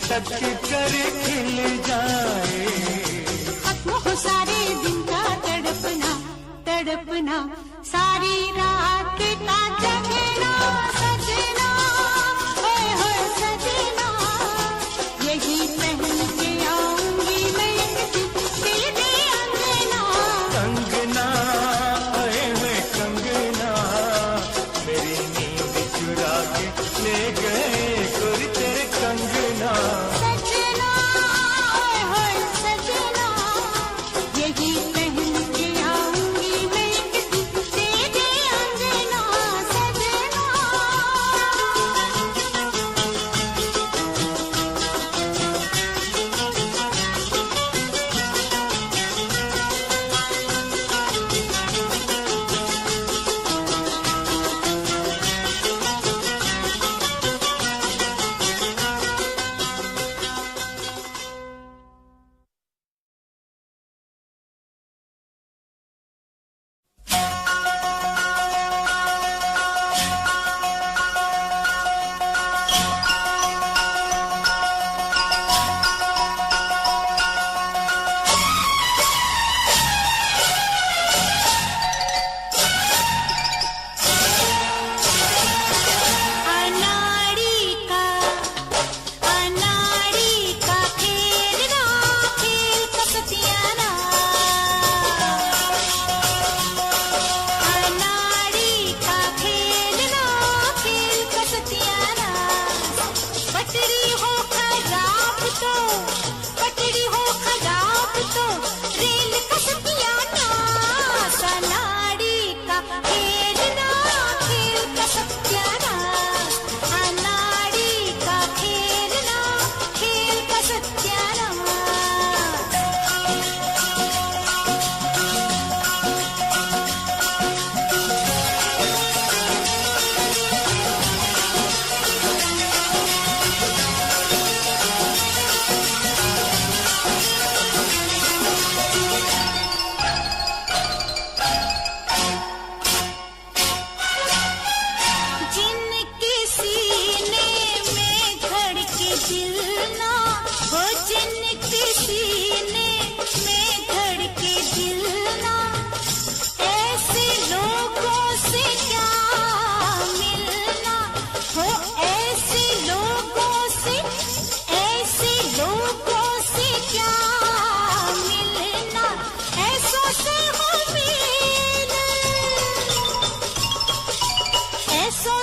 चटक कर खिल जाए। खत्म हो सारे दिन का तड़पना, तड़पना सारी रात का जगना। सजना ओए होए सजना, यही पहन के आऊंगी मैं तेरे अंगना। कंगना ओए होए कंगना, मेरी नींद चुरा के ले गए गुर तेरे कंगना।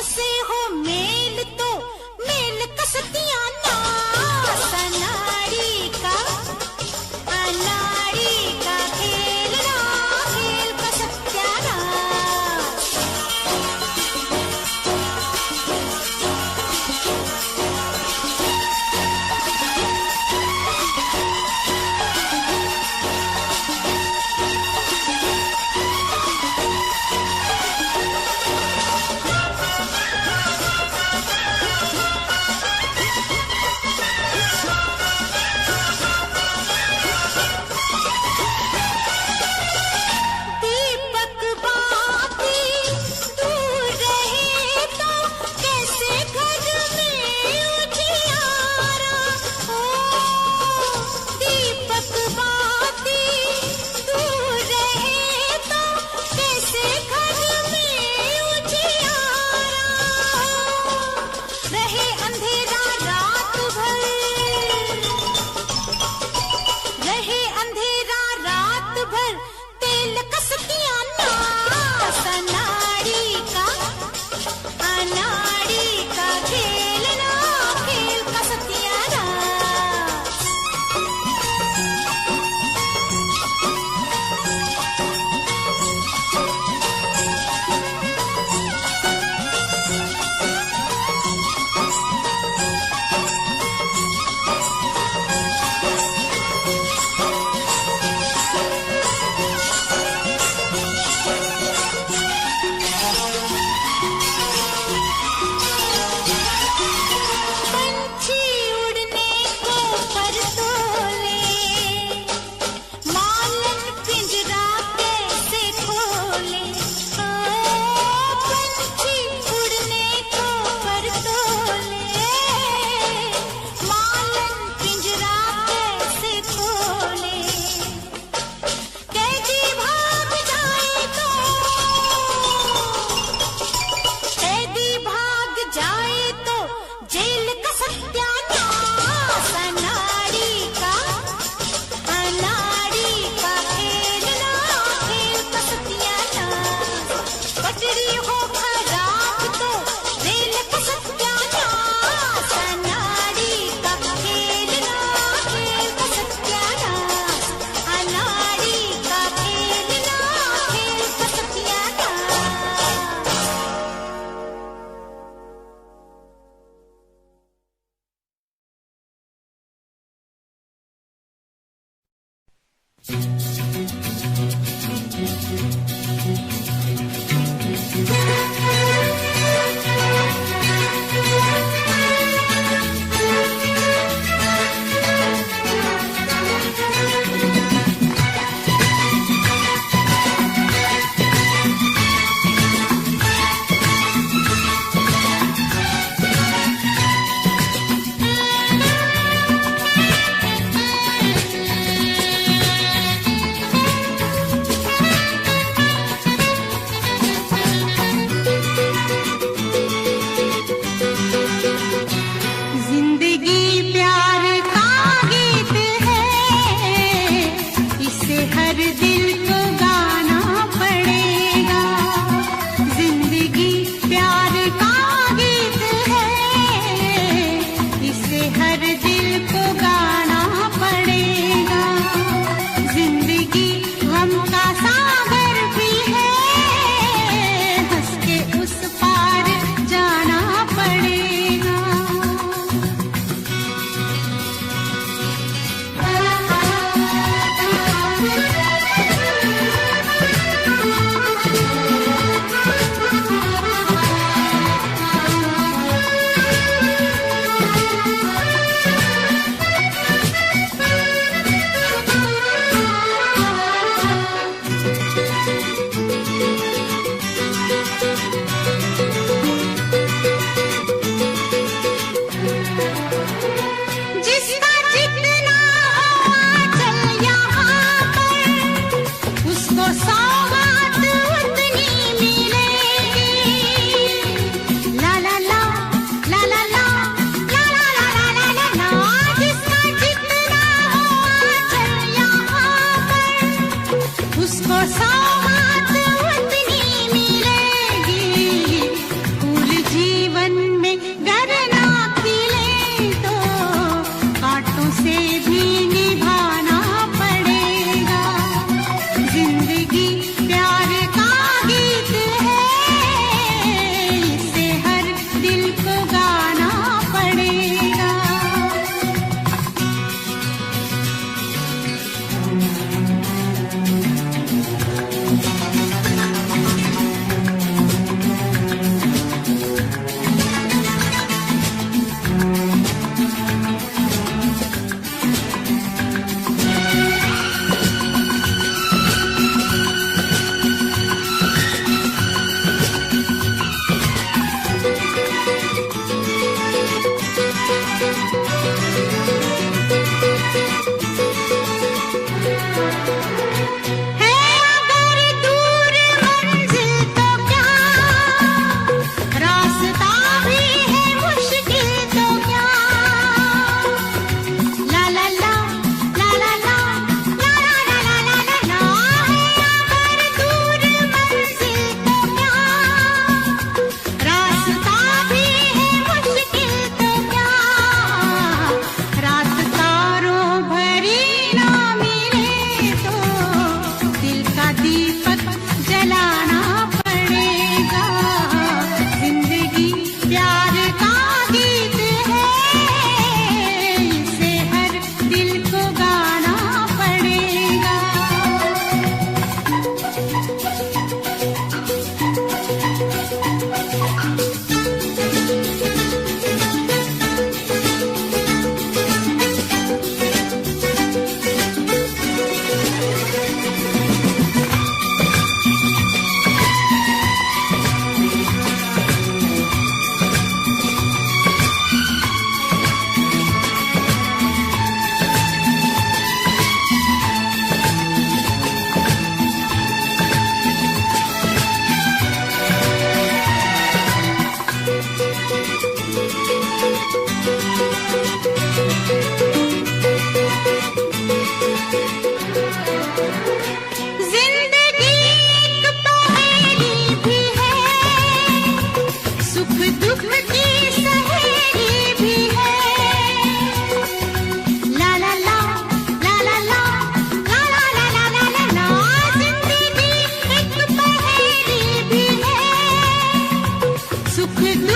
से हो मेल तो मेल कसतियां ना सनाड़ी का अनाड़ी का खेल ना खेल कसतियां ना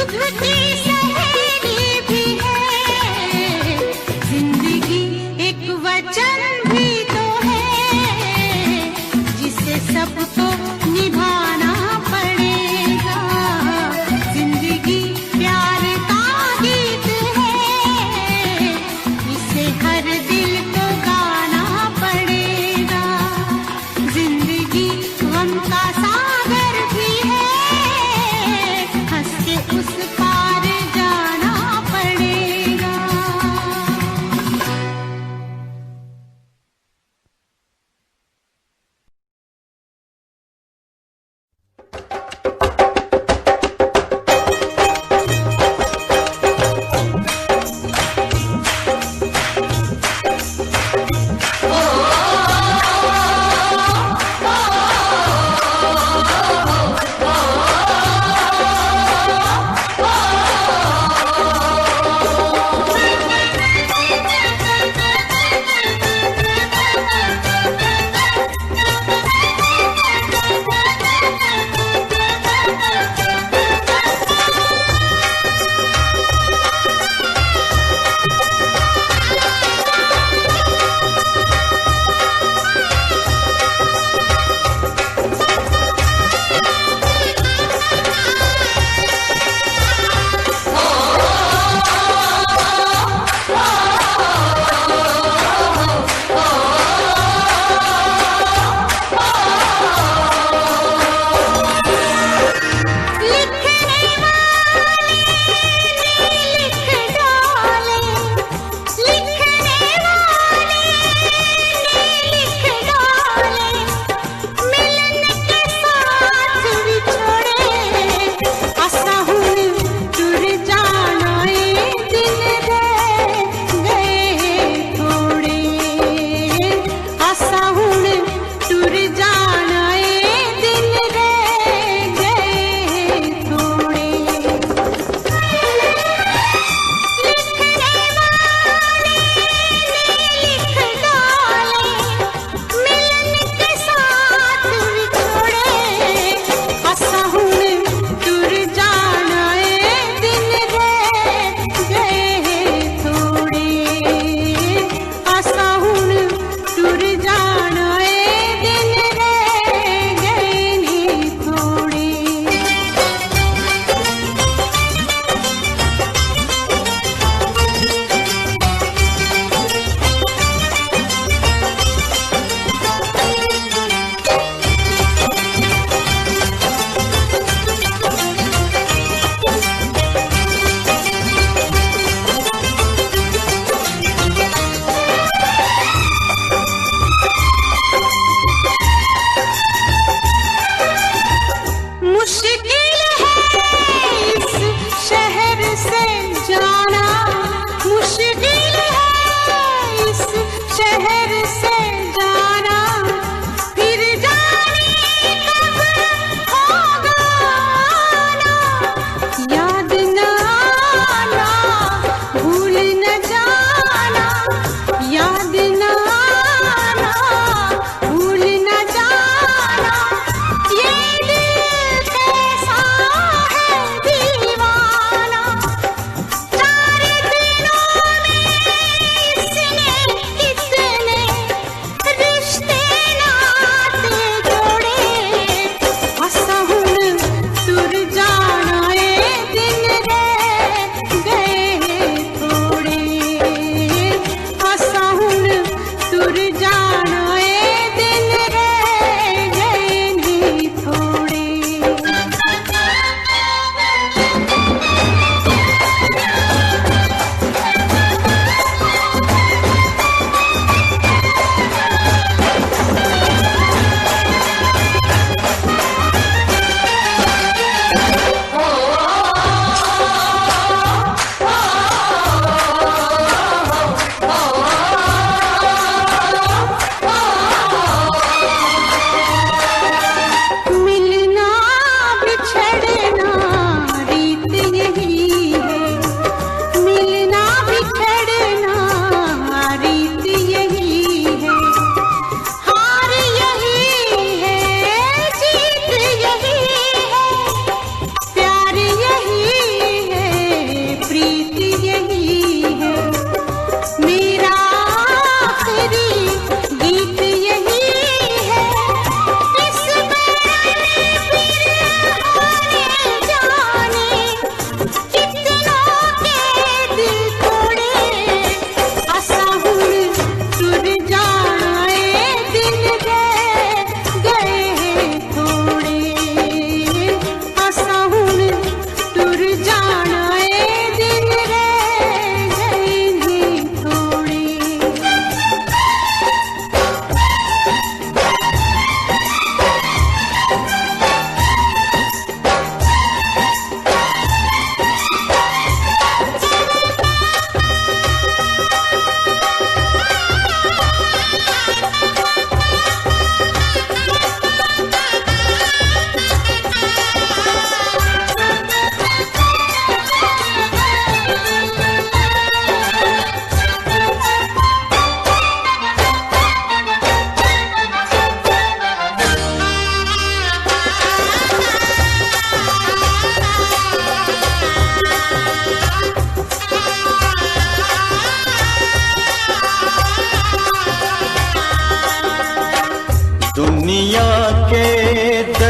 दुख की सहेली भी है, जिंदगी एक वचन भी तो है, जिसे सबको निभाना पड़ेगा। जिंदगी प्यार का गीत है, इसे हर दिल को गाना पड़ेगा। जिंदगी गम का सागर भी है, हंस के उस पार जाना पड़ेगा।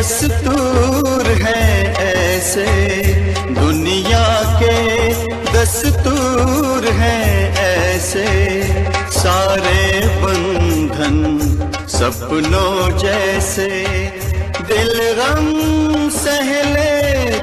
दस्तूर हैं ऐसे, दुनिया के दस्तूर हैं ऐसे, सारे बंधन सपनों जैसे, दिल गम सह ले